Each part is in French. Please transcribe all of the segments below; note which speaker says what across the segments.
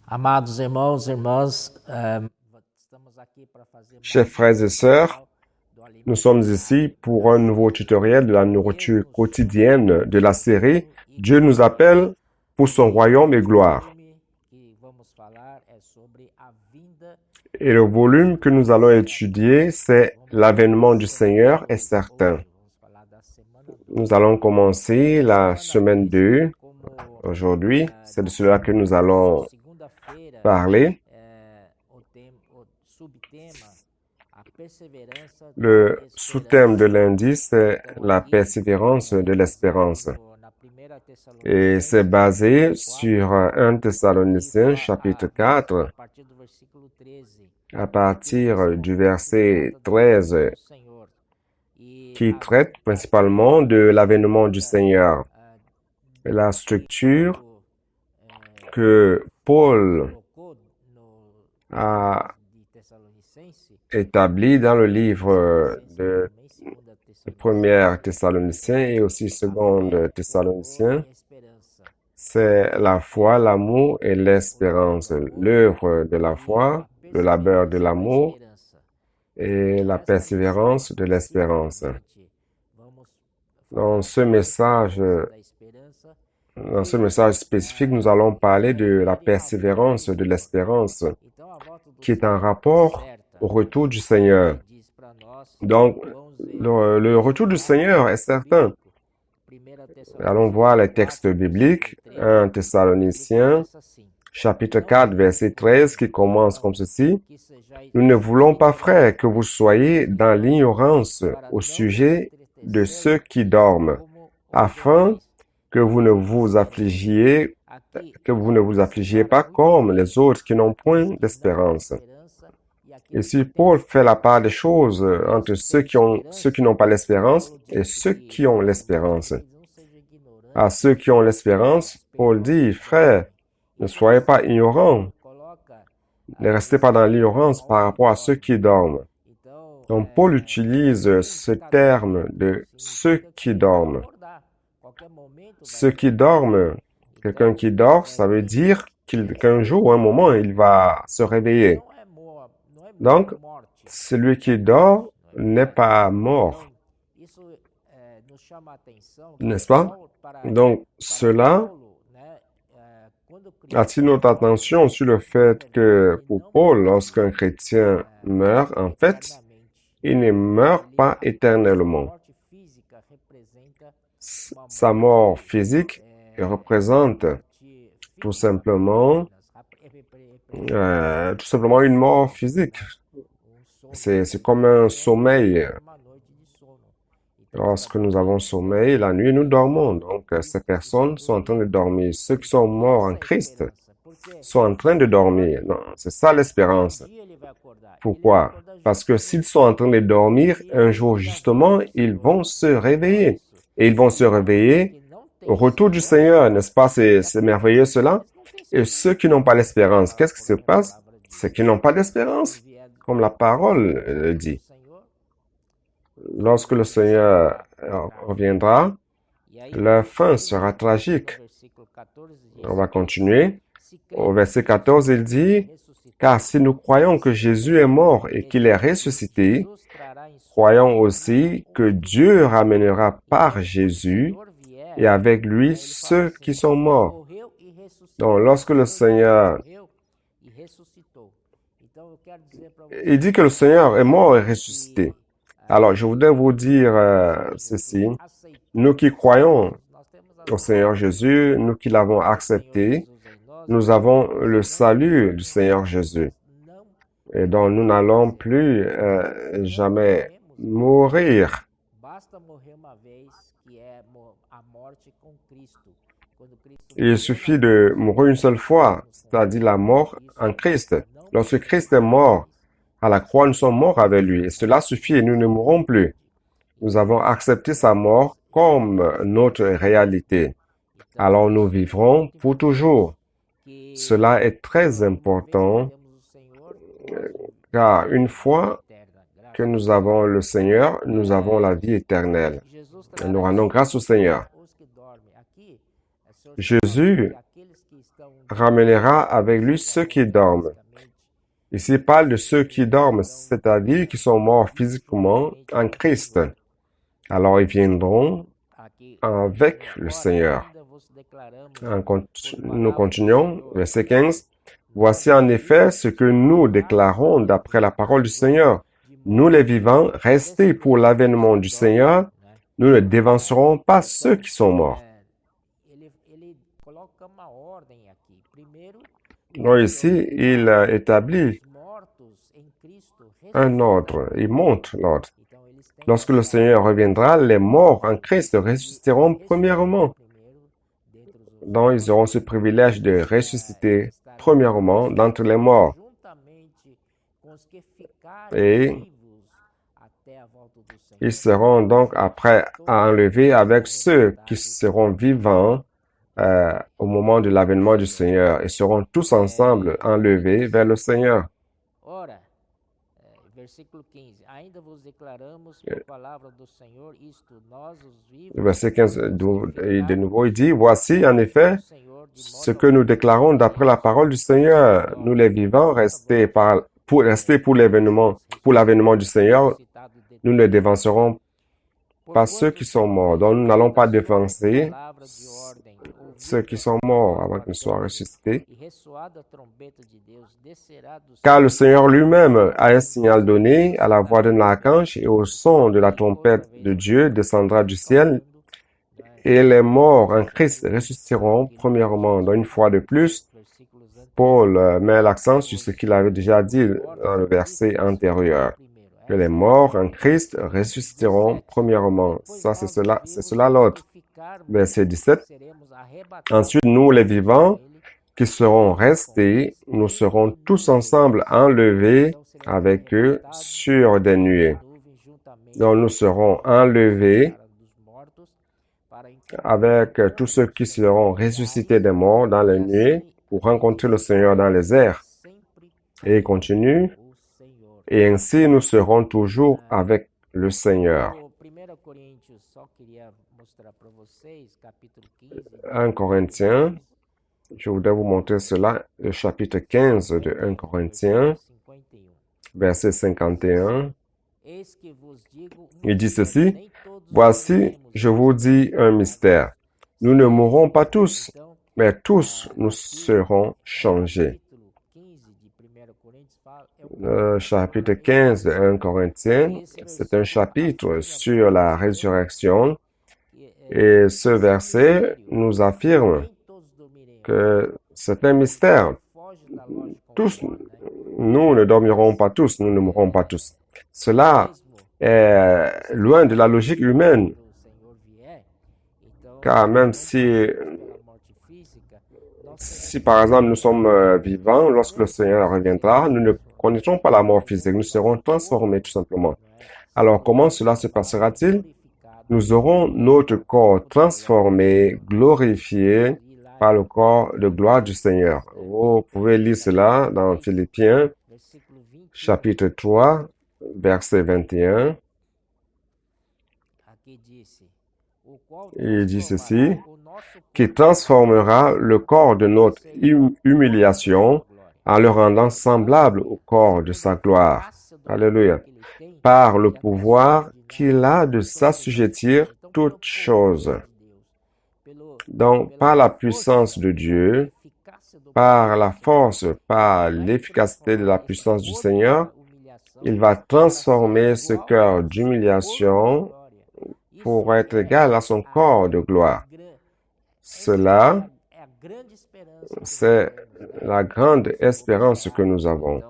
Speaker 1: Amados irmãos e irmãs, estamos aqui para fazer
Speaker 2: Chers frères et sœurs, nous sommes ici pour un nouveau tutoriel de la nourriture quotidienne de la série Dieu nous appelle pour son royaume et gloire. Et le volume que nous allons étudier, c'est l'avènement du Seigneur est certain. Nous allons commencer la semaine 2 aujourd'hui. C'est de cela que nous allons parler. Le sous-thème de lundi, c'est la persévérance de l'espérance. Et c'est basé sur 1 Thessaloniciens chapitre 4, à partir du verset 13, qui traite principalement de l'avènement du Seigneur. La structure que Paul a établie dans le livre de 1 Thessaloniciens et aussi 2 Thessaloniciens, c'est la foi, l'amour et l'espérance. L'œuvre de la foi, le labeur de l'amour et la persévérance de l'espérance. Dans ce message spécifique, nous allons parler de la persévérance de l'espérance, qui est en rapport au retour du Seigneur. Donc, le retour du Seigneur est certain. Allons voir les textes bibliques. 1 Thessaloniciens, chapitre 4, verset 13, qui commence comme ceci. « Nous ne voulons pas, frères, que vous soyez dans l'ignorance au sujet de ceux qui dorment, afin que vous ne vous affligiez pas comme les autres qui n'ont point d'espérance. » Ici, Paul fait la part des choses entre ceux qui n'ont pas l'espérance et ceux qui ont l'espérance. À ceux qui ont l'espérance, Paul dit, frères, ne soyez pas ignorants, ne restez pas dans l'ignorance par rapport à ceux qui dorment. Donc, Paul utilise ce terme de ceux qui dorment. Ceux qui dorment, quelqu'un qui dort, ça veut dire qu'un jour ou un moment, il va se réveiller. Donc, celui qui dort n'est pas mort. N'est-ce pas? Donc, cela attire notre attention sur le fait que pour Paul, lorsqu'un chrétien meurt, en fait, il ne meurt pas éternellement. Sa mort physique représente tout simplement une mort physique. C'est comme un sommeil. Lorsque nous avons sommeil, la nuit, nous dormons. Donc, ces personnes sont en train de dormir. Ceux qui sont morts en Christ sont en train de dormir. Non, c'est ça l'espérance. Pourquoi? Parce que s'ils sont en train de dormir, un jour, justement, ils vont se réveiller. Et ils vont se réveiller au retour du Seigneur, n'est-ce pas? C'est merveilleux cela. Et ceux qui n'ont pas l'espérance, qu'est-ce qui se passe? C'est qu'ils n'ont pas d'espérance, comme la parole le dit. Lorsque le Seigneur reviendra, leur fin sera tragique. On va continuer. Au verset 14, il dit, « Car si nous croyons que Jésus est mort et qu'il est ressuscité, croyons aussi que Dieu ramènera par Jésus et avec lui ceux qui sont morts. » Donc, lorsque le Seigneur, il dit que le Seigneur est mort et ressuscité. Alors, je voudrais vous dire ceci. Nous qui croyons au Seigneur Jésus, nous qui l'avons accepté, nous avons le salut du Seigneur Jésus. Et donc, nous n'allons plus jamais mourir. Il suffit de mourir une seule fois, c'est-à-dire la mort en Christ. Lorsque Christ est mort à la croix, nous sommes morts avec lui. Et cela suffit et nous ne mourrons plus. Nous avons accepté sa mort comme notre réalité. Alors nous vivrons pour toujours. Cela est très important, car une fois que nous avons le Seigneur, nous avons la vie éternelle. Et nous rendons grâce au Seigneur. Jésus ramènera avec lui ceux qui dorment. Ici, il parle de ceux qui dorment, c'est-à-dire qui sont morts physiquement en Christ. Alors, ils viendront avec le Seigneur. Nous continuons, verset 15. Voici en effet ce que nous déclarons d'après la parole du Seigneur. Nous les vivants, restés pour l'avènement du Seigneur, nous ne dévancerons pas ceux qui sont morts. Donc ici, il établit un ordre, il montre l'ordre. Lorsque le Seigneur reviendra, les morts en Christ ressusciteront premièrement. Donc ils auront ce privilège de ressusciter premièrement d'entre les morts. Et ils seront donc après enlevés avec ceux qui seront vivants au moment de l'avènement du Seigneur. Ils seront tous ensemble enlevés vers le Seigneur. Le verset 15, de nouveau, il dit, voici en effet ce que nous déclarons d'après la parole du Seigneur. Nous les vivants, restés pour l'avènement du Seigneur, nous ne dévancerons pas ceux qui sont morts. Donc nous n'allons pas dévancer ceux qui sont morts avant qu'ils soient ressuscités. Car le Seigneur lui-même a un signal donné à la voix d'un archange et au son de la trompette de Dieu descendra du ciel et les morts en Christ ressusciteront premièrement. Donc une fois de plus, Paul met l'accent sur ce qu'il avait déjà dit dans le verset antérieur. Que les morts en Christ ressusciteront premièrement. Ça, c'est cela l'autre. Verset 17. Ensuite, nous les vivants qui serons restés, nous serons tous ensemble enlevés avec eux sur des nuées. Donc nous serons enlevés avec tous ceux qui seront ressuscités des morts dans les nuées pour rencontrer le Seigneur dans les airs. Et il continue. Et ainsi nous serons toujours avec le Seigneur. 1 Corinthiens, je voudrais vous montrer cela, le chapitre 15 de 1 Corinthiens, verset 51. Il dit ceci, « Voici, je vous dis un mystère. Nous ne mourrons pas tous, mais tous nous serons changés. » Le chapitre 15 de 1 Corinthiens, c'est un chapitre sur la résurrection. Et ce verset nous affirme que c'est un mystère. Tous, nous ne dormirons pas tous, nous ne mourrons pas tous. Cela est loin de la logique humaine. Car même si par exemple nous sommes vivants, lorsque le Seigneur reviendra, nous ne connaîtrons pas la mort physique, nous serons transformés tout simplement. Alors comment cela se passera-t-il? Nous aurons notre corps transformé, glorifié par le corps de gloire du Seigneur. Vous pouvez lire cela dans Philippiens, chapitre 3, verset 21. Il dit ceci, qui transformera le corps de notre humiliation en le rendant semblable au corps de sa gloire. Alléluia. Par le pouvoir qu'il a de s'assujettir toutes choses. Donc, par la puissance de Dieu, par la force, par l'efficacité de la puissance du Seigneur, il va transformer ce cœur d'humiliation pour être égal à son corps de gloire. Cela, c'est la grande espérance que nous avons,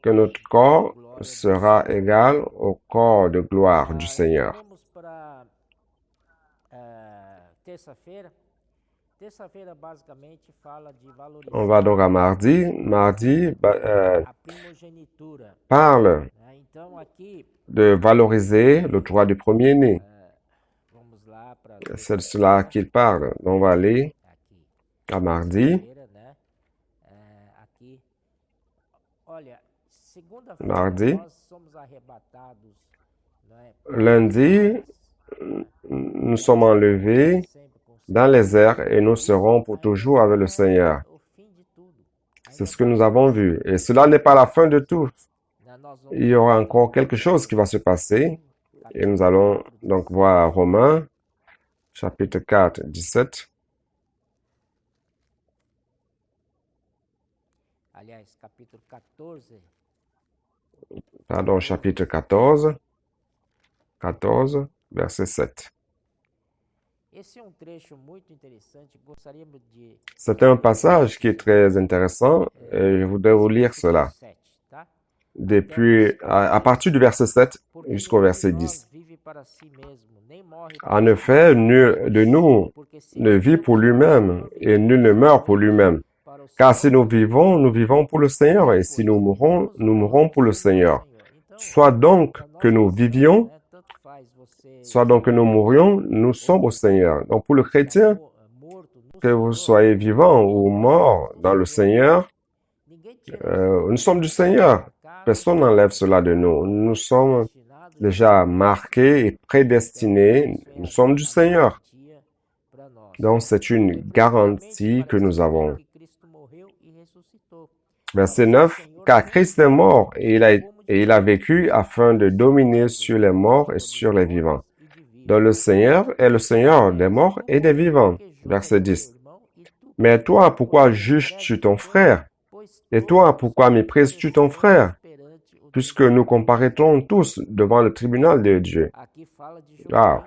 Speaker 2: que notre corps sera égal au corps de gloire du Seigneur. On va donc à mardi. Mardi parle de valoriser le droit du premier-né. C'est de cela qu'il parle. On va aller à mardi. Mardi. Lundi, nous sommes enlevés dans les airs et nous serons pour toujours avec le Seigneur. C'est ce que nous avons vu. Et cela n'est pas la fin de tout. Il y aura encore quelque chose qui va se passer. Et nous allons donc voir Romains, chapitre 4, 17. Pardon, chapitre 14, verset 7. C'est un passage qui est très intéressant et je voudrais vous lire cela. À partir du verset 7 jusqu'au verset 10. En effet, nul de nous ne vit pour lui-même et nul ne meurt pour lui-même. Car si nous vivons pour le Seigneur, et si nous mourrons pour le Seigneur. Soit donc que nous vivions, soit donc que nous mourions, nous sommes au Seigneur. Donc pour le chrétien, que vous soyez vivant ou mort dans le Seigneur, nous sommes du Seigneur. Personne n'enlève cela de nous. Nous sommes déjà marqués et prédestinés. Nous sommes du Seigneur. Donc c'est une garantie que nous avons. Verset 9. Car Christ est mort et il a vécu afin de dominer sur les morts et sur les vivants. Donc le Seigneur est le Seigneur des morts et des vivants. Verset 10. Mais toi, pourquoi juges-tu ton frère? Et toi, pourquoi méprises-tu ton frère? Puisque nous comparaîtrons tous devant le tribunal de Dieu. Ah.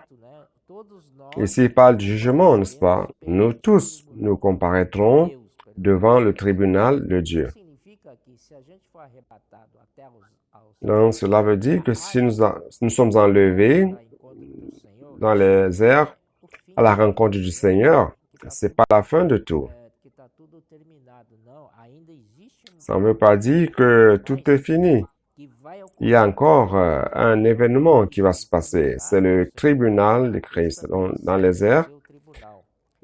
Speaker 2: Ici, il parle de jugement, n'est-ce pas? Nous tous, nous comparaîtrons devant le tribunal de Dieu. Donc, cela veut dire que si nous sommes enlevés dans les airs à la rencontre du Seigneur, c'est pas la fin de tout. Ça ne veut pas dire que tout est fini. Il y a encore un événement qui va se passer. C'est le tribunal de Christ. Dans les airs,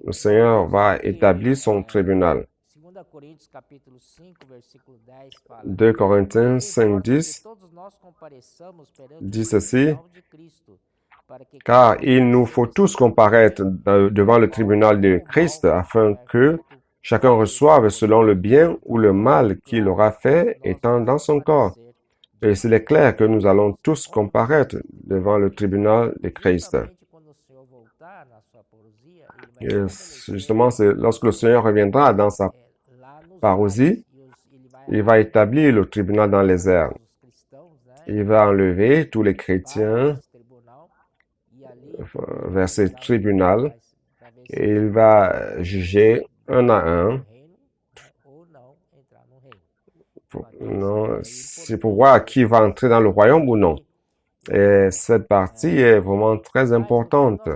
Speaker 2: le Seigneur va établir son tribunal. 2 Corinthiens 5, 10 dit ceci. Car il nous faut tous comparaître devant le tribunal de Christ afin que chacun reçoive selon le bien ou le mal qu'il aura fait étant dans son corps. Et il est clair que nous allons tous comparaître devant le tribunal de Christ. Et justement, c'est lorsque le Seigneur reviendra dans sa parousie, il va établir le tribunal dans les airs. Il va enlever tous les chrétiens vers ce tribunal et il va juger un à un. Non, c'est pour voir qui va entrer dans le royaume ou non. Et cette partie est vraiment très importante.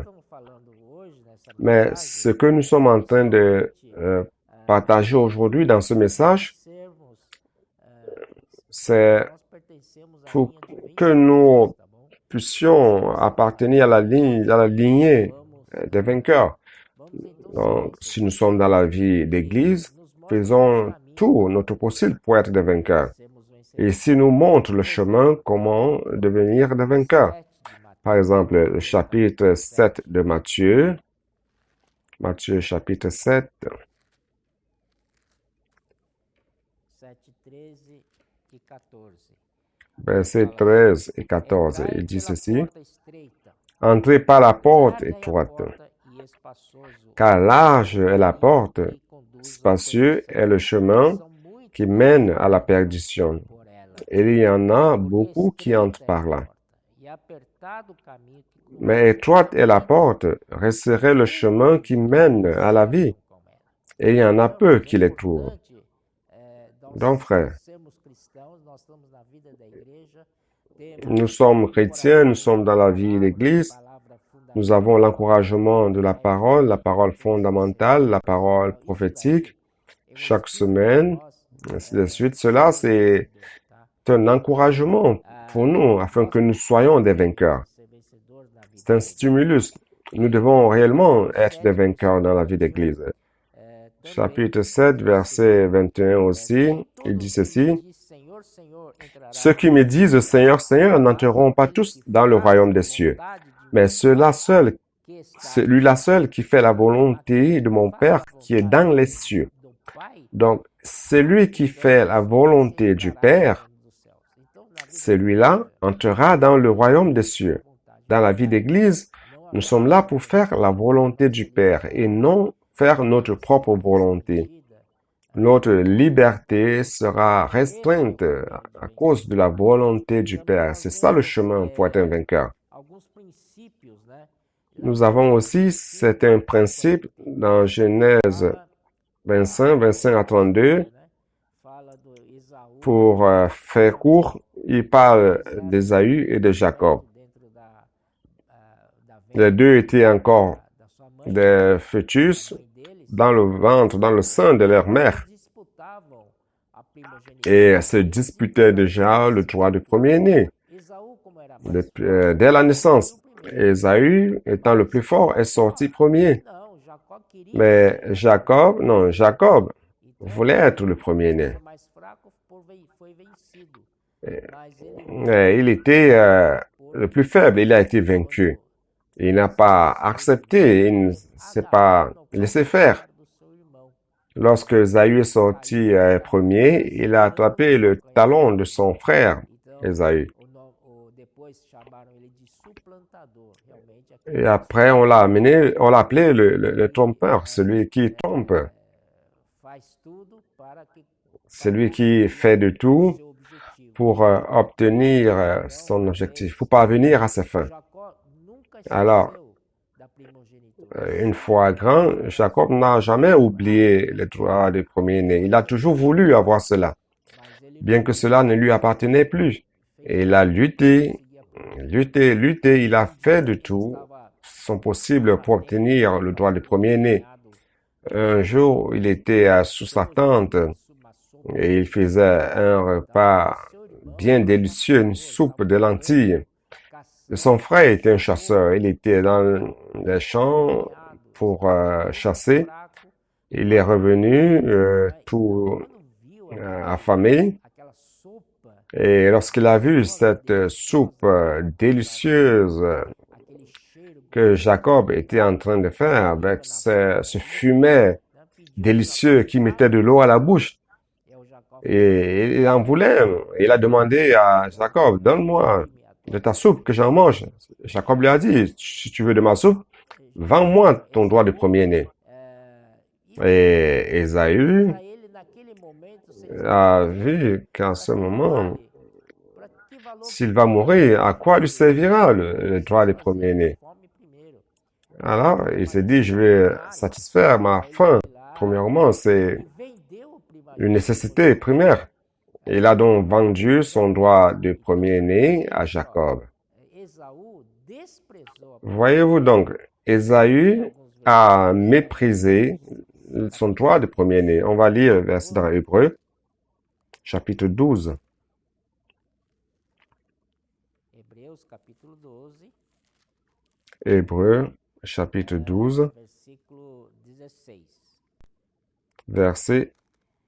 Speaker 2: Mais ce que nous sommes en train de partager aujourd'hui dans ce message, c'est pour que nous puissions appartenir à la lignée des vainqueurs. Donc, si nous sommes dans la vie d'église, faisons tout notre possible pour être des vainqueurs. Et s'il nous montre le chemin, comment devenir des vainqueurs. Par exemple, le chapitre 7 de Matthieu. Matthieu chapitre 7. Versets 13 et 14. Il dit ceci. Entrez par la porte étroite, car large est la porte, spacieux est le chemin qui mène à la perdition. Et il y en a beaucoup qui entrent par là. Mais étroite est la porte, resserré le chemin qui mène à la vie. Et il y en a peu qui les trouvent. Donc, frères, nous sommes chrétiens, nous sommes dans la vie d'église. Nous avons l'encouragement de la parole fondamentale, la parole prophétique, chaque semaine, ainsi de suite. Cela, c'est un encouragement pour nous, afin que nous soyons des vainqueurs. C'est un stimulus. Nous devons réellement être des vainqueurs dans la vie d'église. Chapitre 7, verset 21 aussi, il dit ceci. Ceux qui me disent Seigneur, Seigneur n'entreront pas tous dans le royaume des cieux, mais ceux-là seuls celui-là seul qui fait la volonté de mon Père qui est dans les cieux. Donc, celui qui fait la volonté du Père, celui-là entrera dans le royaume des cieux. Dans la vie d'Église, nous sommes là pour faire la volonté du Père et non faire notre propre volonté. Notre liberté sera restreinte à cause de la volonté du Père. C'est ça le chemin pour être un vainqueur. Nous avons aussi certains principes dans Genèse 25 à 32. Pour faire court, il parle d'Ésaü et de Jacob. Les deux étaient encore des fœtus dans le ventre, dans le sein de leur mère. Et se disputaient déjà le droit du premier-né. Dès la naissance, Ésaü, étant le plus fort, est sorti premier. Mais Jacob voulait être le premier-né. Il était le plus faible, il a été vaincu. Il n'a pas accepté, il ne s'est pas laissé faire. Lorsque Ésaü est sorti premier, il a attrapé le talon de son frère, Ésaü. Et après, on l'a appelé le trompeur, celui qui trompe. Celui qui fait de tout pour obtenir son objectif, pour parvenir à ses fins. Alors, une fois grand, Jacob n'a jamais oublié le droit du premier-né. Il a toujours voulu avoir cela, bien que cela ne lui appartenait plus. Et il a lutté, il a fait de tout son possible pour obtenir le droit du premier-né. Un jour, il était sous sa tente et il faisait un repas bien délicieux, une soupe de lentilles. Son frère était un chasseur. Il était dans les champs pour chasser. Il est revenu tout affamé. Et lorsqu'il a vu cette soupe délicieuse que Jacob était en train de faire avec ce fumet délicieux qui mettait de l'eau à la bouche, et il en voulait. Il a demandé à Jacob, donne-moi de ta soupe que j'en mange. Jacob lui a dit, si tu veux de ma soupe, vends-moi ton droit de premier-né. Et Ésaü a vu qu'à ce moment, s'il va mourir, à quoi lui servira le droit de premier-né? Alors, il s'est dit, je vais satisfaire ma faim. Premièrement, c'est une nécessité primaire. Il a donc vendu son droit de premier-né à Jacob. Voyez-vous donc, Ésaü a méprisé son droit de premier-né. On va lire le verset dans Hébreux, chapitre 12. Hébreux, chapitre 12, verset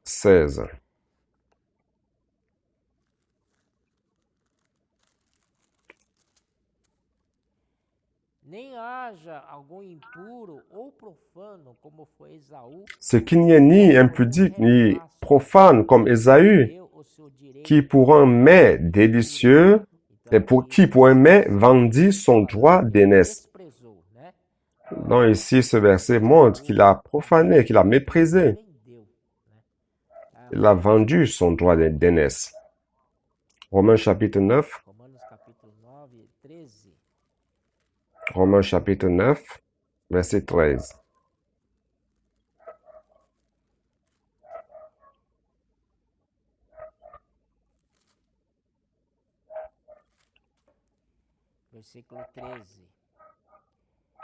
Speaker 2: 16. Ce qu'il n'y ait ni impudique ni profane comme Ésaü, qui pour un mets délicieux, et qui pour un mets vendit son droit d'aînesse. Donc ici, ce verset montre qu'il a profané, qu'il a méprisé. Il a vendu son droit d'aînesse. Romains chapitre 9. Romains chapitre 9, verset 13.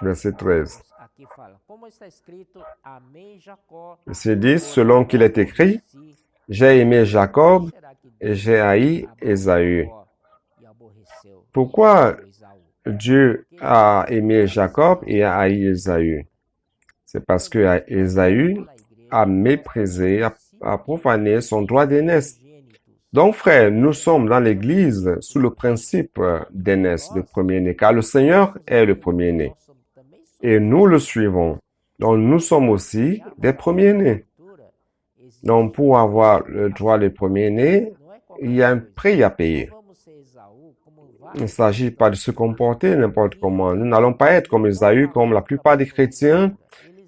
Speaker 2: Verset 13. C'est dit, selon qu'il est écrit, j'ai aimé Jacob et j'ai haï Ésaü. Pourquoi Dieu a aimé Jacob et a haï Ésaü? C'est parce que Ésaü a méprisé, a profané son droit d'aînesse. Donc, frères, nous sommes dans l'Église sous le principe d'aînesse, de premier-né, car le Seigneur est le premier-né. et nous le suivons. Donc, nous sommes aussi des premiers-nés. Donc, pour avoir le droit des premiers-nés, il y a un prix à payer. Il ne s'agit pas de se comporter n'importe comment. Nous n'allons pas être comme Ésaü, comme la plupart des chrétiens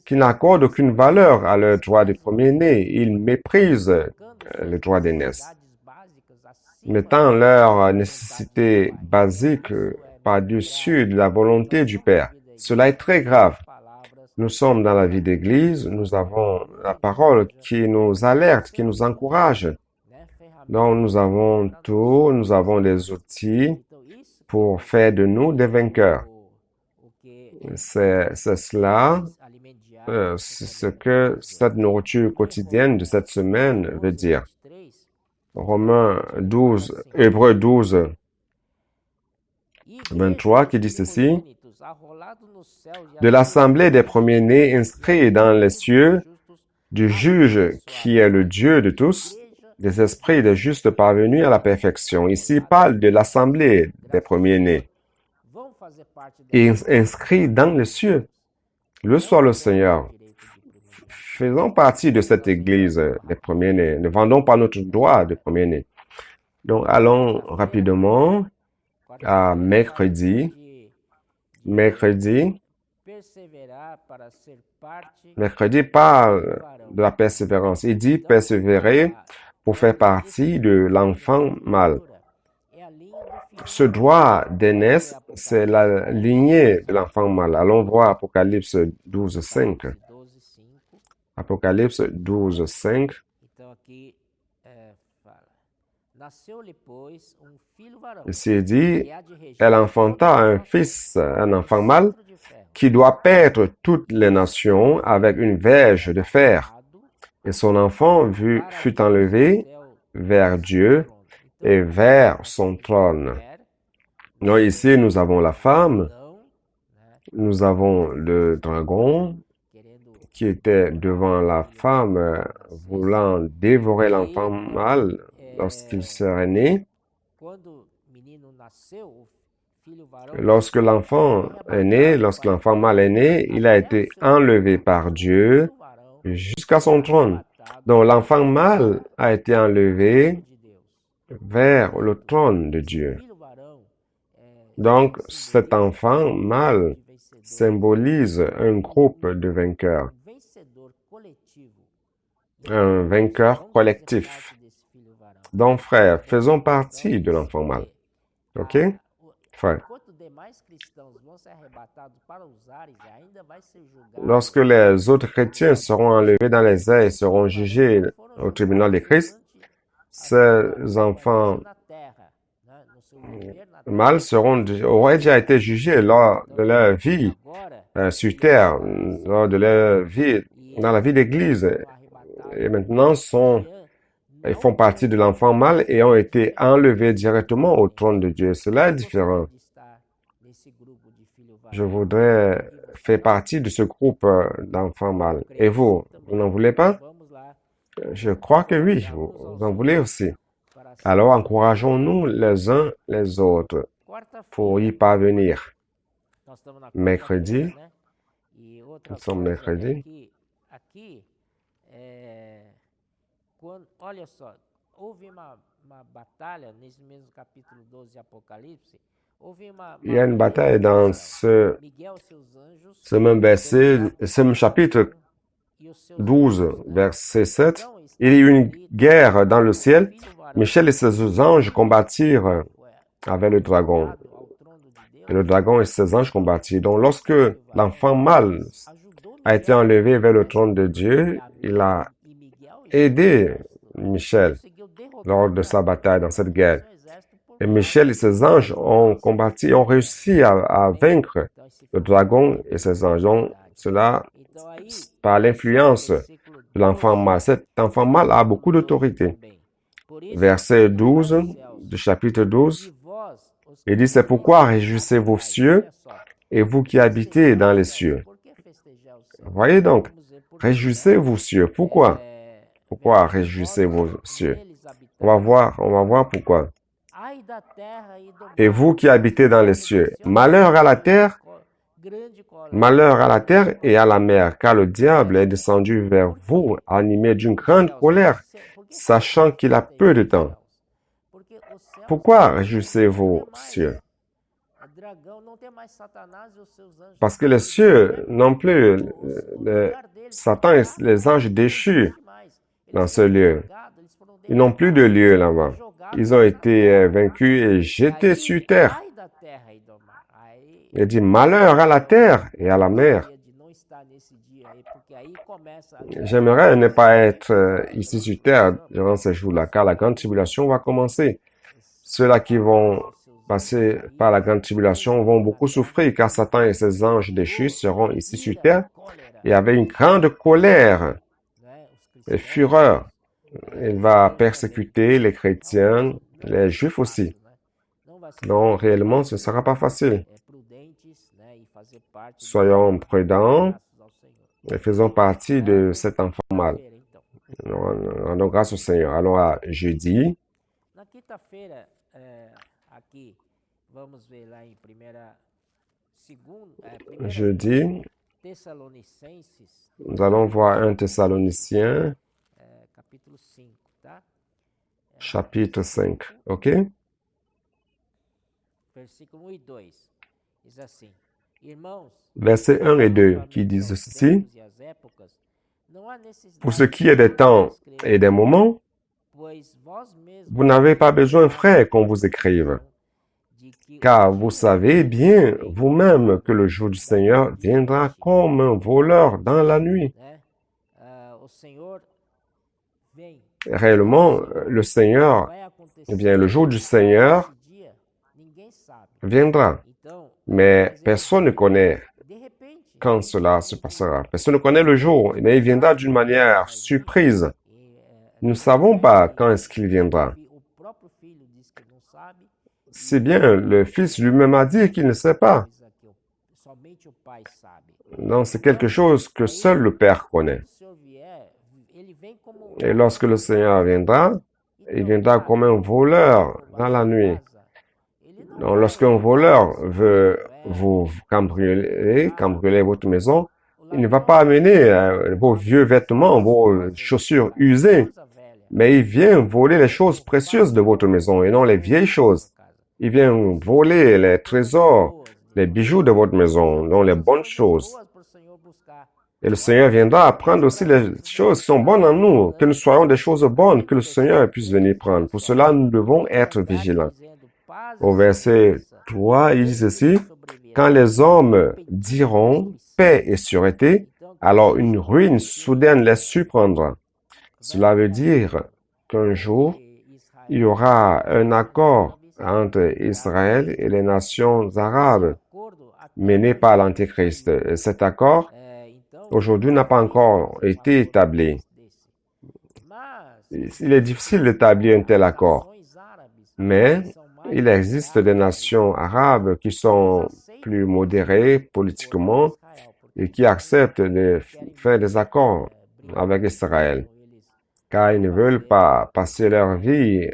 Speaker 2: qui n'accordent aucune valeur à leur droit des premiers-nés. Ils méprisent le droit d'aînesse, mettant leurs nécessités basiques par-dessus de la volonté du Père. Cela est très grave. Nous sommes dans la vie d'église, nous avons la parole qui nous alerte, qui nous encourage. Donc nous avons tout, nous avons les outils pour faire de nous des vainqueurs. C'est cela, c'est ce que cette nourriture quotidienne de cette semaine veut dire. Hébreux 12, 23 qui dit ceci. De l'assemblée des premiers-nés inscrits dans les cieux, du juge qui est le Dieu de tous, des esprits des justes parvenus à la perfection. Ici, il parle de l'assemblée des premiers-nés. Inscrits dans les cieux. Le soit le Seigneur. Faisons partie de cette église des premiers-nés. Ne vendons pas notre droit de premiers-nés. Donc, allons rapidement à mercredi. Mercredi parle de la persévérance. Il dit persévérer pour faire partie de l'enfant mâle. Ce droit d'aînesse, c'est la lignée de l'enfant mâle. Allons voir Apocalypse 12, 5. Apocalypse 12, 5. Ici, il dit, elle enfanta un fils, un enfant mâle, qui doit paître toutes les nations avec une verge de fer. Et son enfant fut enlevé vers Dieu et vers son trône. Donc ici, nous avons la femme, nous avons le dragon qui était devant la femme voulant dévorer l'enfant mâle lorsqu'il serait né. Lorsque l'enfant est né, lorsque l'enfant mâle est né, il a été enlevé par Dieu jusqu'à son trône. Donc l'enfant mâle a été enlevé vers le trône de Dieu. Donc cet enfant mâle symbolise un groupe de vainqueurs, un vainqueur collectif. Donc frères, faisons partie de l'enfant mâle. OK? Frère. Lorsque les autres chrétiens seront enlevés dans les airs et seront jugés au tribunal de Christ, ces enfants mâles auraient déjà été jugés lors de leur vie sur terre, lors de leur vie, dans la vie d'église. Et maintenant, ils font partie de l'enfant mâle et ont été enlevés directement au trône de Dieu. Cela est différent. Je voudrais faire partie de ce groupe d'enfants mâles. Et vous n'en voulez pas? Je crois que oui, vous en voulez aussi. Alors, encourageons-nous les uns les autres pour y parvenir. Mercredi, nous sommes mercredi. Il y a une bataille dans ce même verset, ce même chapitre 12, verset 7. Il y a eu une guerre dans le ciel. Michel et ses anges combattirent avec le dragon. Et le dragon et ses anges combattirent. Donc, lorsque l'enfant mâle a été enlevé vers le trône de Dieu, il a aidé Michel lors de sa bataille dans cette guerre. Et Michel et ses anges ont combattu, ont réussi à vaincre le dragon et ses anges. Donc, cela par l'influence de l'enfant mâle. Cet enfant mâle a beaucoup d'autorité. Verset 12 du chapitre 12, il dit, c'est pourquoi réjouissez-vous cieux et vous qui habitez dans les cieux. Voyez donc, réjouissez-vous cieux. Pourquoi? Pourquoi réjouissez-vous cieux? On va voir pourquoi. Et vous qui habitez dans les cieux, malheur à la terre Malheur à la terre et à la mer, car le diable est descendu vers vous, animé d'une grande colère, sachant qu'il a peu de temps. Pourquoi réjouissez-vous, cieux? Parce que les cieux n'ont plus Satan et les anges déchus dans ce lieu. Ils n'ont plus de lieu là-bas. Ils ont été vaincus et jetés sur terre. Il dit malheur à la terre et à la mer. J'aimerais ne pas être ici sur terre durant ces jours-là, car la grande tribulation va commencer. Ceux-là qui vont passer par la grande tribulation vont beaucoup souffrir, car Satan et ses anges déchus seront ici sur terre et avec une grande colère et fureur. Il va persécuter les chrétiens, les juifs aussi. Donc, réellement, ce ne sera pas facile. Soyons prudents et faisons partie de cet enfant mâle. Rendons grâce au Seigneur. Allons à jeudi. Jeudi, nous allons voir 1 Thessaloniciens, chapitre 5. OK? Versets 1 et 2 qui disent ceci. Pour ce qui est des temps et des moments, vous n'avez pas besoin, frères, qu'on vous écrive, car vous savez bien vous-même que le jour du Seigneur viendra comme un voleur dans la nuit. Réellement, le Seigneur, le jour du Seigneur viendra, mais personne ne connaît quand cela se passera. Personne ne connaît le jour, mais il viendra d'une manière surprise. Nous ne savons pas quand est-ce qu'il viendra. C'est bien, le Fils lui-même a dit qu'il ne sait pas. Donc, c'est quelque chose que seul le Père connaît. Et lorsque le Seigneur viendra, il viendra comme un voleur dans la nuit. Donc, lorsqu'un voleur veut vous cambrioler votre maison, il ne va pas amener vos vieux vêtements, vos chaussures usées, mais il vient voler les choses précieuses de votre maison et non les vieilles choses. Il vient voler les trésors, les bijoux de votre maison, non les bonnes choses. Et le Seigneur viendra prendre aussi les choses qui sont bonnes en nous, que nous soyons des choses bonnes, que le Seigneur puisse venir prendre. Pour cela, nous devons être vigilants. Au verset 3, il dit ceci, « Quand les hommes diront paix et sûreté, alors une ruine soudaine les surprendra. » Cela veut dire qu'un jour, il y aura un accord entre Israël et les nations arabes mené par l'Antéchrist. Cet accord, aujourd'hui, n'a pas encore été établi. Il est difficile d'établir un tel accord, mais il existe des nations arabes qui sont plus modérées politiquement et qui acceptent de faire des accords avec Israël, car ils ne veulent pas passer leur vie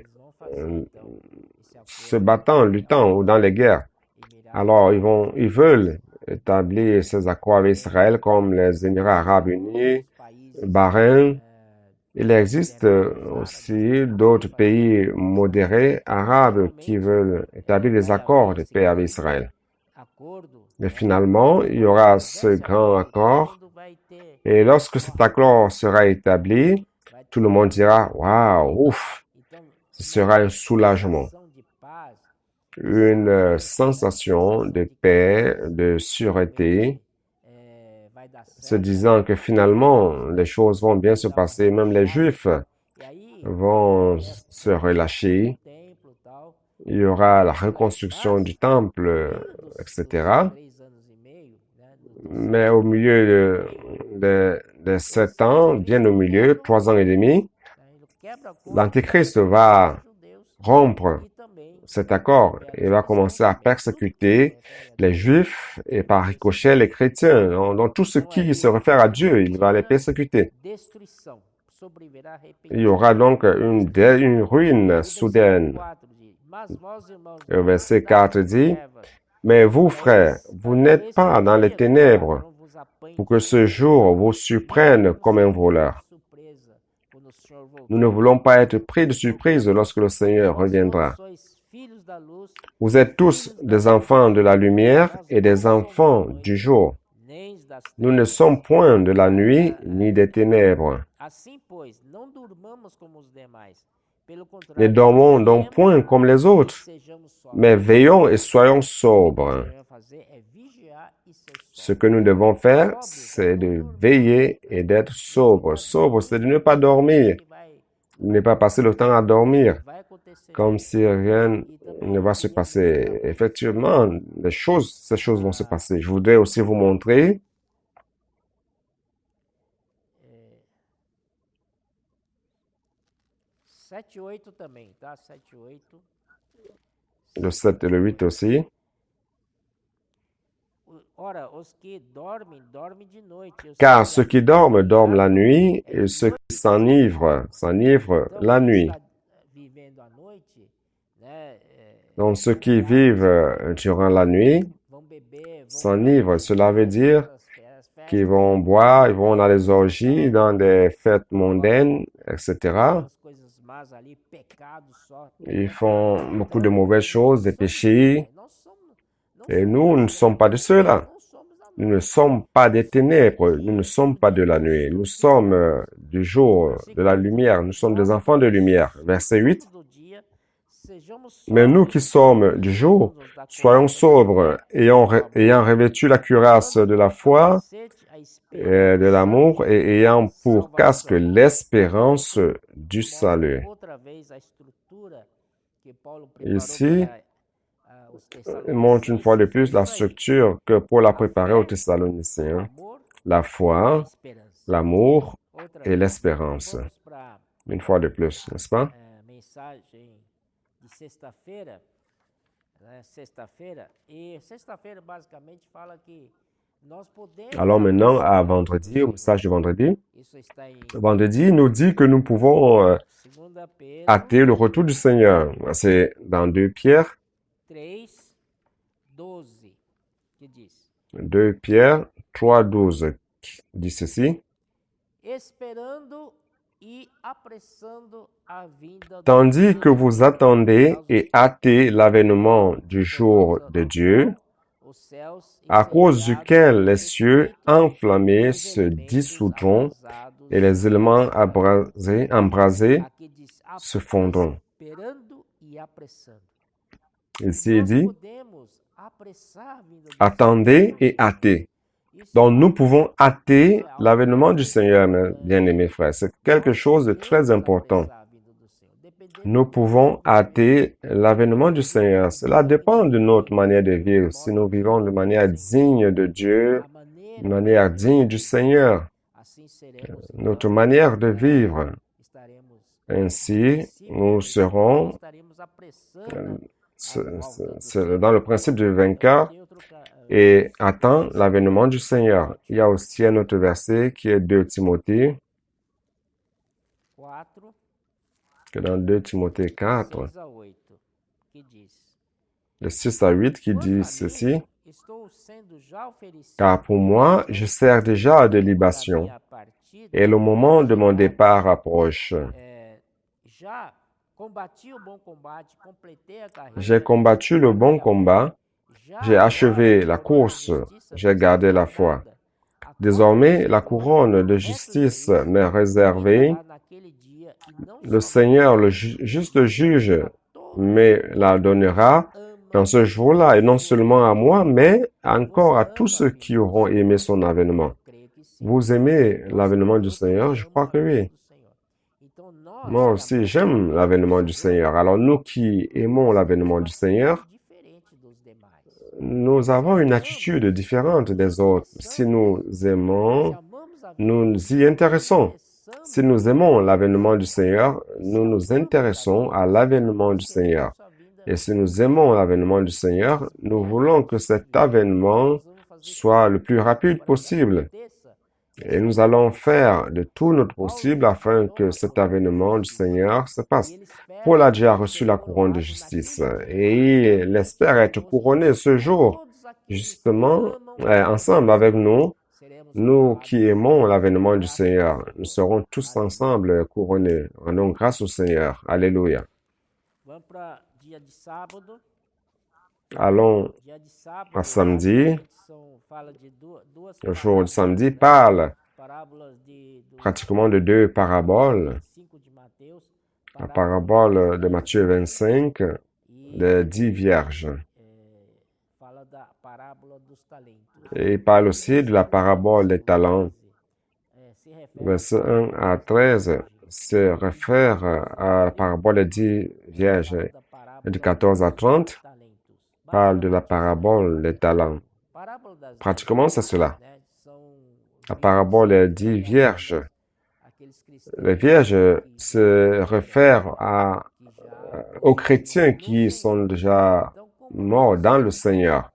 Speaker 2: se battant, luttant ou dans les guerres. Alors, ils veulent établir ces accords avec Israël comme les Émirats arabes unis, Bahreïn. Il existe aussi d'autres pays modérés arabes qui veulent établir des accords de paix avec Israël. Mais finalement, il y aura ce grand accord. Et lorsque cet accord sera établi, tout le monde dira, waouh, ouf, ce sera un soulagement, une sensation de paix, de sûreté, se disant que finalement, les choses vont bien se passer, même les Juifs vont se relâcher, il y aura la reconstruction du temple, etc. Mais au milieu de 7 ans, bien au milieu, 3 ans et demi, l'Antéchrist va rompre cet accord et va commencer à persécuter les Juifs et par ricochet les chrétiens. Donc tout ce qui se réfère à Dieu, il va les persécuter. Il y aura donc une ruine soudaine. Le verset 4 dit, Mais vous, frères, vous n'êtes pas dans les ténèbres pour que ce jour vous surprenne comme un voleur. Nous ne voulons pas être pris de surprise lorsque le Seigneur reviendra. Vous êtes tous des enfants de la lumière et des enfants du jour. Nous ne sommes point de la nuit ni des ténèbres. Ne dormons donc point comme les autres, mais veillons et soyons sobres. Ce que nous devons faire, c'est de veiller et d'être sobre. Sobre, c'est de ne pas dormir, ne pas passer le temps à dormir, comme si rien ne va se passer. Effectivement, ces choses vont se passer. Je voudrais aussi vous montrer le 7 et le 8 aussi. Car ceux qui dorment, dorment la nuit, et ceux qui s'enivrent, s'enivrent la nuit. Donc ceux qui vivent durant la nuit s'enivrent. Cela veut dire qu'ils vont boire, ils vont dans les orgies, dans des fêtes mondaines, etc. Ils font beaucoup de mauvaises choses, des péchés. Et nous ne sommes pas de ceux-là. Nous ne sommes pas des ténèbres, nous ne sommes pas de la nuit. Nous sommes du jour, de la lumière. Nous sommes des enfants de lumière. Verset 8. Mais nous qui sommes du jour, soyons sobres, ayant revêtu la cuirasse de la foi et de l'amour et ayant pour casque l'espérance du salut. Ici, il montre une fois de plus la structure que Paul a préparée aux Thessaloniciens. La foi, l'amour et l'espérance. Une fois de plus, n'est-ce pas? Alors maintenant, à vendredi, au message de vendredi. Vendredi nous dit que nous pouvons hâter le retour du Seigneur. C'est dans 2 Pierre. 2 Pierre 3,12 dit ceci. Tandis que vous attendez et hâtez l'avènement du jour de Dieu, à cause duquel les cieux enflammés se dissoudront et les éléments embrasés se fondront. Ici, il dit, attendez et hâtez. Donc, nous pouvons hâter l'avènement du Seigneur, mes bien-aimés frères. C'est quelque chose de très important. Nous pouvons hâter l'avènement du Seigneur. Cela dépend de notre manière de vivre. Si nous vivons de manière digne de Dieu, de manière digne du Seigneur, notre manière de vivre, ainsi, nous serons dans le principe du vainqueur et attend l'avènement du Seigneur. Il y a aussi un autre verset qui est 2 Timothée, que dans 2 Timothée 4, de 6 à 8, qui dit ceci. Car pour moi, je sers déjà de libation, et le moment de mon départ approche. J'ai combattu le bon combat, j'ai achevé la course, j'ai gardé la foi. Désormais, la couronne de justice m'est réservée. Le Seigneur, le juste juge, me la donnera dans ce jour-là, et non seulement à moi, mais encore à tous ceux qui auront aimé son avènement. Vous aimez l'avènement du Seigneur? Je crois que oui. Moi aussi, j'aime l'avènement du Seigneur. Alors nous qui aimons l'avènement du Seigneur, nous avons une attitude différente des autres. Si nous aimons, nous nous y intéressons. Si nous aimons l'avènement du Seigneur, nous nous intéressons à l'avènement du Seigneur. Et si nous aimons l'avènement du Seigneur, nous voulons que cet avènement soit le plus rapide possible. Et nous allons faire de tout notre possible afin que cet avènement du Seigneur se passe. Paul a déjà reçu la couronne de justice et il espère être couronné ce jour, justement, ensemble avec nous. Nous qui aimons l'avènement du Seigneur, nous serons tous ensemble couronnés. Rendons grâce au Seigneur. Alléluia. Allons à samedi. Le jour du samedi parle pratiquement de deux paraboles. La parabole de Matthieu 25, des 10 vierges. Et il parle aussi de la parabole des talents. Versets 1 à 13 se réfère à la parabole des 10 vierges. Et de 14 à 30 parle de la parabole des talents. Pratiquement, c'est cela. La parabole des 10 vierges. Les vierges se réfèrent aux chrétiens qui sont déjà morts dans le Seigneur.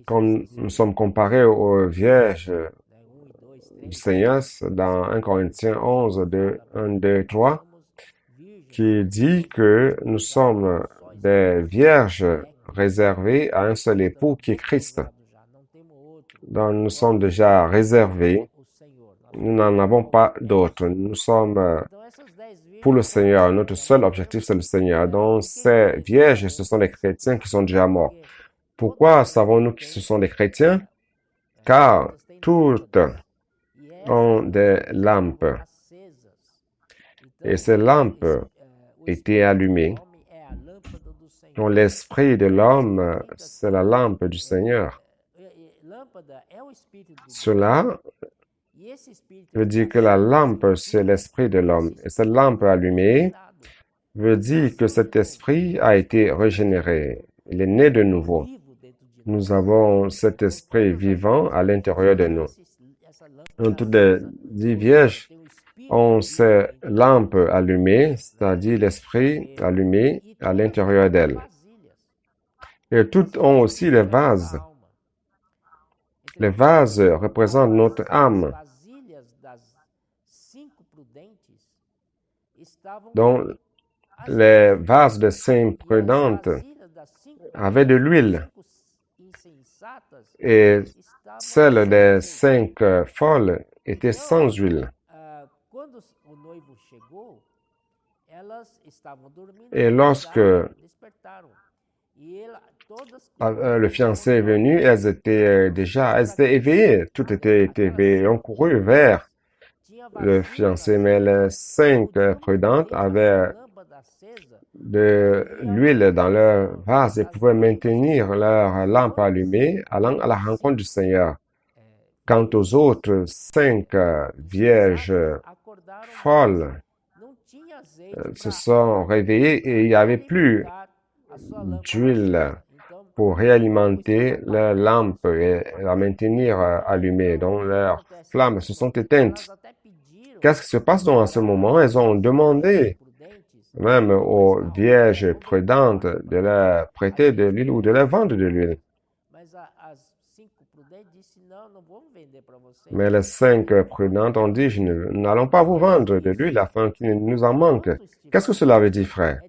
Speaker 2: Comme nous sommes comparés aux vierges du Seigneur dans 1 Corinthiens 11, 1, 2, 3, qui dit que nous sommes des vierges réservées à un seul époux qui est Christ. Donc nous sommes déjà réservés. Nous n'en avons pas d'autres. Nous sommes pour le Seigneur. Notre seul objectif, c'est le Seigneur. Donc ces vierges, ce sont des chrétiens qui sont déjà morts. Pourquoi savons-nous que ce sont des chrétiens? Car toutes ont des lampes. Et ces lampes étaient allumées. Donc l'esprit de l'homme, c'est la lampe du Seigneur. Cela veut dire que la lampe, c'est l'esprit de l'homme. Et cette lampe allumée veut dire que cet esprit a été régénéré. Il est né de nouveau. Nous avons cet esprit vivant à l'intérieur de nous. Donc, toutes les 10 vierges ont ces lampes allumées, c'est-à-dire l'esprit allumé à l'intérieur d'elles. Et toutes ont aussi les vases. Les vases représentent notre âme. Donc, les vases de 5 prudentes avaient de l'huile. Et celles des 5 folles étaient sans huile. Et lorsque le fiancé est venu, elles étaient éveillées. Toutes étaient éveillées. On courut vers le fiancé, mais les 5 prudentes avaient de l'huile dans leur vase et pouvaient maintenir leur lampe allumée allant à la rencontre du Seigneur. Quant aux autres 5 vierges folles, se sont réveillées et il n'y avait plus d'huile pour réalimenter leur lampe et la maintenir allumée. Donc leurs flammes se sont éteintes. Qu'est-ce qui se passe donc à ce moment? Elles ont demandé même aux vierges prudentes de leur prêter de l'huile ou de leur vendre de l'huile. Mais les 5 prudentes ont dit, nous n'allons pas vous vendre de l'huile afin qu'il ne nous en manque. Qu'est-ce que cela veut dire, frère?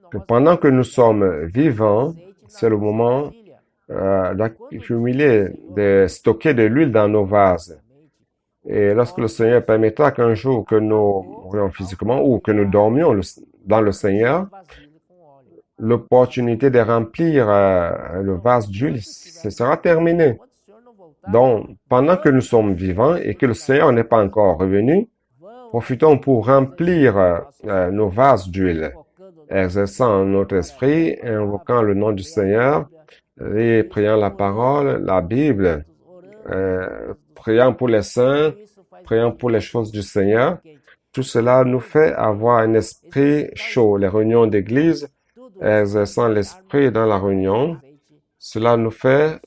Speaker 2: Que pendant que nous sommes vivants, c'est le moment d'accumuler, de stocker de l'huile dans nos vases. Et lorsque le Seigneur permettra qu'un jour que nous mourions physiquement ou que nous dormions dans le Seigneur, l'opportunité de remplir le vase d'huile, ce sera terminé. Donc, pendant que nous sommes vivants et que le Seigneur n'est pas encore revenu, profitons pour remplir nos vases d'huile, exerçant notre esprit, invoquant le nom du Seigneur et priant la parole, la Bible, priant pour les saints, priant pour les choses du Seigneur. Tout cela nous fait avoir un esprit chaud. Les réunions d'église, exerçant l'esprit dans la réunion, cela nous fait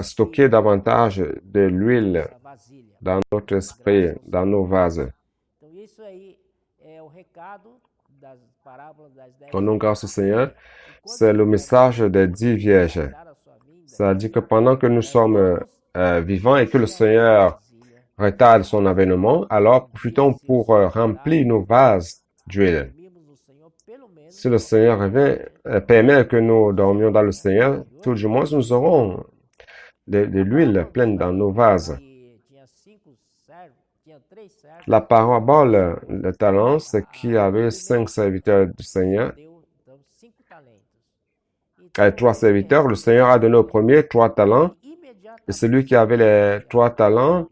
Speaker 2: stocker davantage de l'huile dans notre esprit, dans nos vases. Rendons grâce au Seigneur. C'est le message des 10 vierges. Ça dit que pendant que nous sommes vivants et que le Seigneur retarde son avènement, alors profitons pour remplir nos vases d'huile. Si le Seigneur revient, permet que nous dormions dans le Seigneur, tout du moins nous aurons de l'huile pleine dans nos vases. La parabole de talents, c'est qu'il y avait 5 serviteurs du Seigneur. Avec 3 serviteurs, le Seigneur a donné au premier 3 talents. Et celui qui avait les 3 talents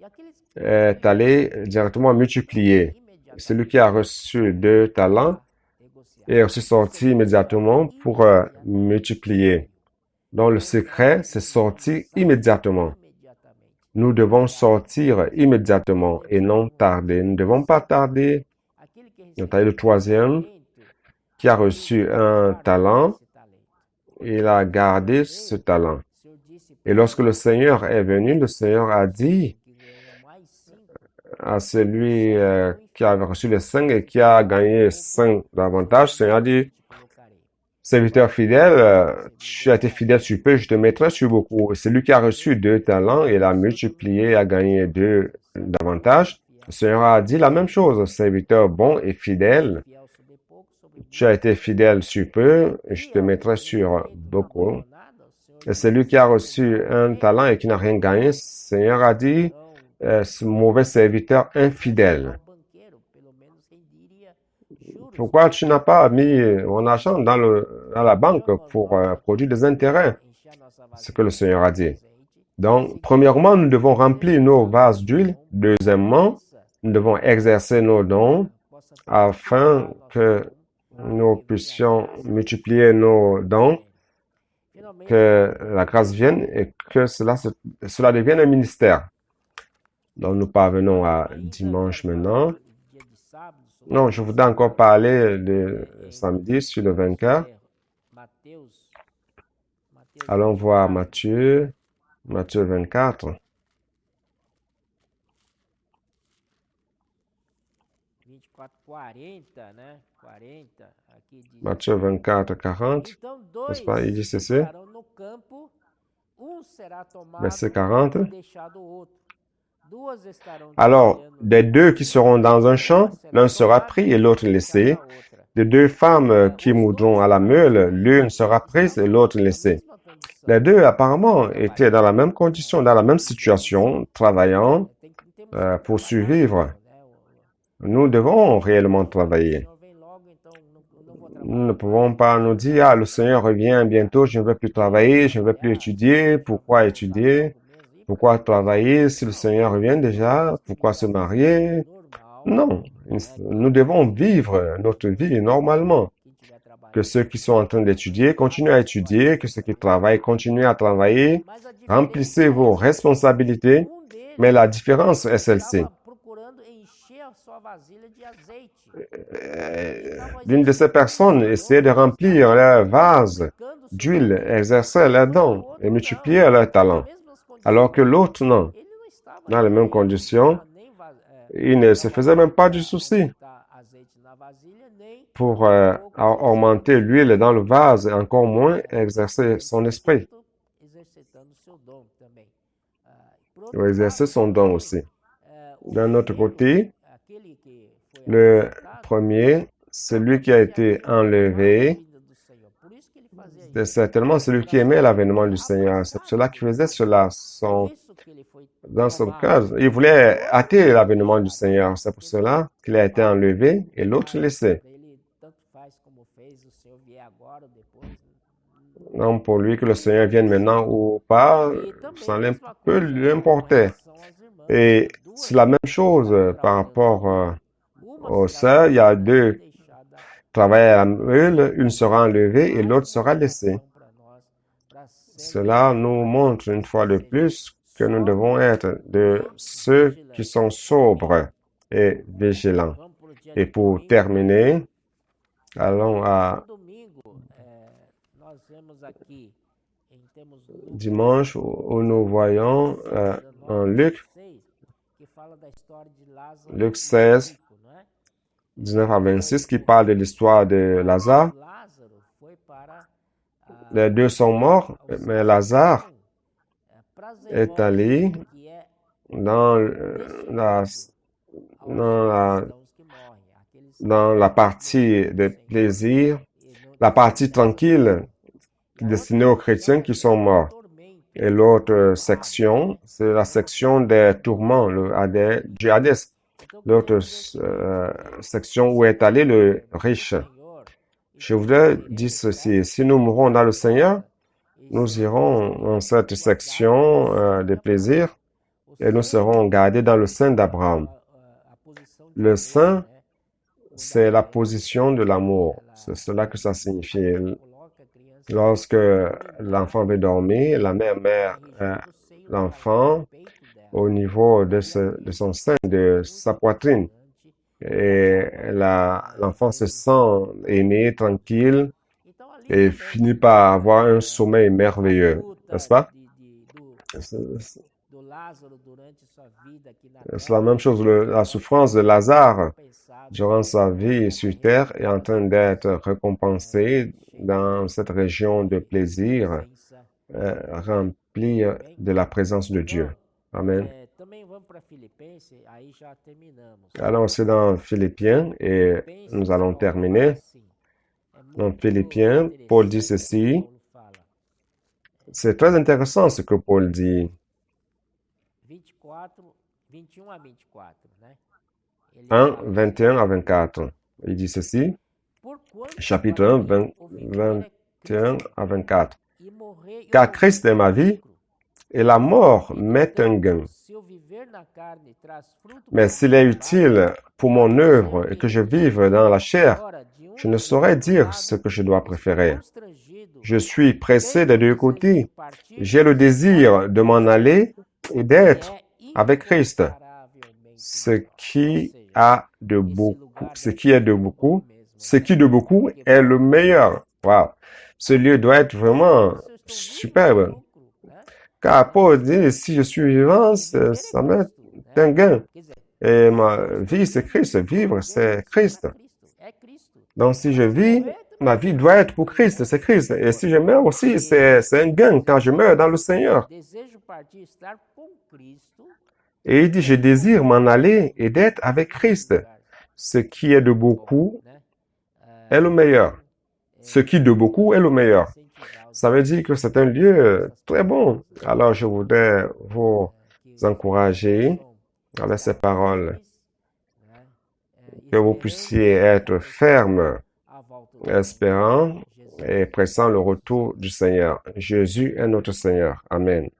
Speaker 2: est allé directement multiplier. Celui qui a reçu 2 talents est aussi sorti immédiatement pour multiplier. Donc le secret, c'est sortir immédiatement. Nous devons sortir immédiatement et non tarder. Nous ne devons pas tarder. Il y a le troisième qui a reçu un talent. Il a gardé ce talent. Et lorsque le Seigneur est venu, le Seigneur a dit à celui qui avait reçu les 5 et qui a gagné 5 davantage, le Seigneur a dit, serviteur fidèle, tu as été fidèle sur peu, je te mettrai sur beaucoup. Celui qui a reçu 2 talents, il a multiplié, a gagné 2 davantage. Le Seigneur a dit la même chose, serviteur bon et fidèle, tu as été fidèle sur peu, je te mettrai sur beaucoup. Et celui qui a reçu un talent et qui n'a rien gagné, le Seigneur a dit, ce mauvais serviteur infidèle. Pourquoi tu n'as pas mis mon argent dans la banque pour produire des intérêts? C'est ce que le Seigneur a dit. Donc, premièrement, nous devons remplir nos vases d'huile. Deuxièmement, nous devons exercer nos dons afin que nous puissions multiplier nos dons, que la grâce vienne et que cela devienne un ministère. Donc, nous parvenons à dimanche maintenant. Non, je voudrais encore parler de samedi sur le vainqueur. Allons voir Matthieu 24. Matthieu 24, 40. N'est-ce pas? Il dit ceci. Verset 40. Alors, des 2 qui seront dans un champ, l'un sera pris et l'autre laissé. Des 2 femmes qui moudront à la meule, l'une sera prise et l'autre laissée. Les 2, apparemment, étaient dans la même condition, dans la même situation, travaillant pour survivre. Nous devons réellement travailler. Nous ne pouvons pas nous dire, ah, le Seigneur revient bientôt, je ne vais plus travailler, je ne vais plus étudier. Pourquoi étudier? Pourquoi travailler si le Seigneur revient déjà? Pourquoi se marier? Non, nous devons vivre notre vie normalement. Que ceux qui sont en train d'étudier continuent à étudier, que ceux qui travaillent continuent à travailler. Remplissez vos responsabilités, mais la différence est celle-ci. L'une de ces personnes essayait de remplir leur vase d'huile, exercer leurs dons et multiplier leurs talents, alors que l'autre, non. Dans les mêmes conditions, il ne se faisait même pas du souci pour augmenter l'huile dans le vase et encore moins exercer son esprit. Il exercer son don aussi. D'un autre côté, le premier, celui qui a été enlevé, c'est certainement celui qui aimait l'avènement du Seigneur. C'est cela qui faisait cela. Dans son cas, il voulait hâter l'avènement du Seigneur. C'est pour cela qu'il a été enlevé et l'autre laissé. Non, pour lui, que le Seigneur vienne maintenant ou pas, ça peut l'importer. Et c'est la même chose par rapport aux sœurs. Il y a 2 travaillent à la meule, une sera enlevée et l'autre sera laissée. Cela nous montre une fois de plus que nous devons être de ceux qui sont sobres et vigilants. Et pour terminer, allons à dimanche où nous voyons en Luc 16, 19 à 26, qui parle de l'histoire de Lazare. Les 2 sont morts, mais Lazare est allé dans la, dans la, dans la partie de plaisir, la partie tranquille destinée aux chrétiens qui sont morts. Et l'autre section, c'est la section des tourments, du Hadès. L'autre section où est allé le riche. Je voudrais dire ceci, si nous mourrons dans le Seigneur, nous irons dans cette section des plaisirs et nous serons gardés dans le sein d'Abraham. Le sein, c'est la position de l'amour. C'est cela que ça signifie. Lorsque l'enfant veut dormir, la mère met l'enfant au niveau de son sein, de sa poitrine. Et l'enfant se sent aimé, tranquille, et finit par avoir un sommeil merveilleux, n'est-ce pas? C'est la même chose, la souffrance de Lazare durant sa vie sur terre est en train d'être récompensée dans cette région de plaisir remplie de la présence de Dieu. Amen. Alors, c'est dans Philippiens et nous allons terminer. Dans Philippiens, Paul dit ceci. C'est très intéressant ce que Paul dit. 1, 21 à 24. Il dit ceci. Chapitre 1, 21 à 24. Car Christ est ma vie et la mort m'est un gain. Mais s'il est utile pour mon œuvre et que je vive dans la chair, je ne saurais dire ce que je dois préférer. Je suis pressé des deux côtés. J'ai le désir de m'en aller et d'être avec Christ. Ce qui de beaucoup est le meilleur. Wow. Ce lieu doit être vraiment superbe. Car Paul dit, si je suis vivant, ça m'est un gain. Et ma vie, c'est Christ. Vivre, c'est Christ. Donc, si je vis, ma vie doit être pour Christ, c'est Christ. Et si je meurs aussi, c'est un gain quand je meurs dans le Seigneur. Et il dit, je désire m'en aller et d'être avec Christ. Ce qui est de beaucoup est le meilleur. Ce qui de beaucoup est le meilleur. Ça veut dire que c'est un lieu très bon. Alors, je voudrais vous encourager avec ces paroles, que vous puissiez être fermes, espérant et pressant le retour du Seigneur. Jésus est notre Seigneur. Amen.